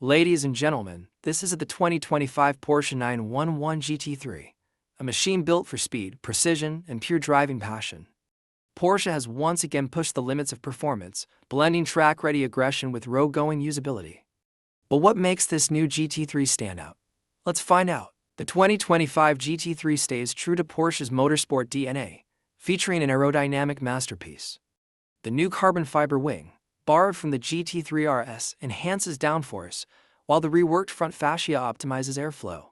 Ladies and gentlemen, this is the 2025 Porsche 911 GT3, a machine built for speed, precision, and pure driving passion. Porsche has once again pushed the limits of performance, blending track-ready aggression with road-going usability. But what makes this new GT3 stand out? Let's find out. The 2025 GT3 stays true to Porsche's motorsport DNA, featuring an aerodynamic masterpiece. The new carbon fiber wing, borrowed from the GT3 RS, enhances downforce, while the reworked front fascia optimizes airflow.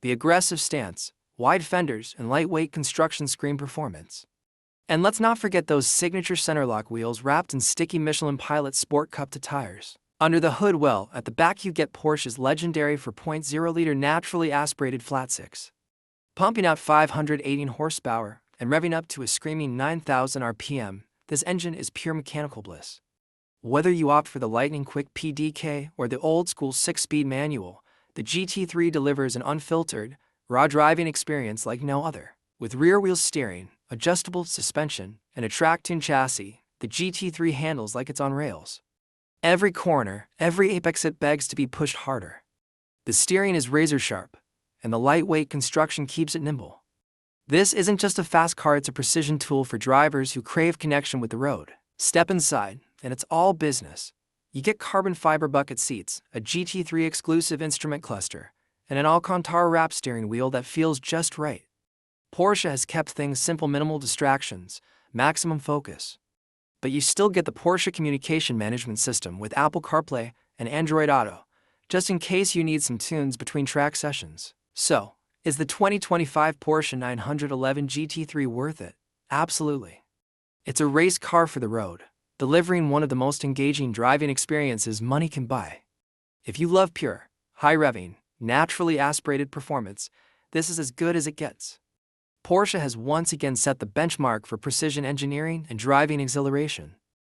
The aggressive stance, wide fenders, and lightweight construction scream performance. And let's not forget those signature centerlock wheels wrapped in sticky Michelin Pilot Sport Cup tires. Under the hood, well, at the back you get Porsche's legendary 4.0-liter naturally aspirated flat six. Pumping out 518 horsepower and revving up to a screaming 9,000 RPM, this engine is pure mechanical bliss. Whether you opt for the lightning-quick PDK or the old-school 6-speed manual, the GT3 delivers an unfiltered, raw driving experience like no other. With rear-wheel steering, adjustable suspension, and a track-tuned chassis, the GT3 handles like it's on rails. Every corner, every apex, it begs to be pushed harder. The steering is razor-sharp, and the lightweight construction keeps it nimble. This isn't just a fast car, it's a precision tool for drivers who crave connection with the road. Step inside, and it's all business. You get carbon fiber bucket seats, a GT3 exclusive instrument cluster, and an Alcantara-wrapped steering wheel that feels just right. Porsche has kept things simple, minimal distractions, maximum focus. But you still get the Porsche communication management system with Apple CarPlay and Android Auto, just in case you need some tunes between track sessions. So, is the 2025 Porsche 911 GT3 worth it? Absolutely. It's a race car for the road, delivering one of the most engaging driving experiences money can buy. If you love pure, high-revving, naturally aspirated performance, this is as good as it gets. Porsche has once again set the benchmark for precision engineering and driving exhilaration.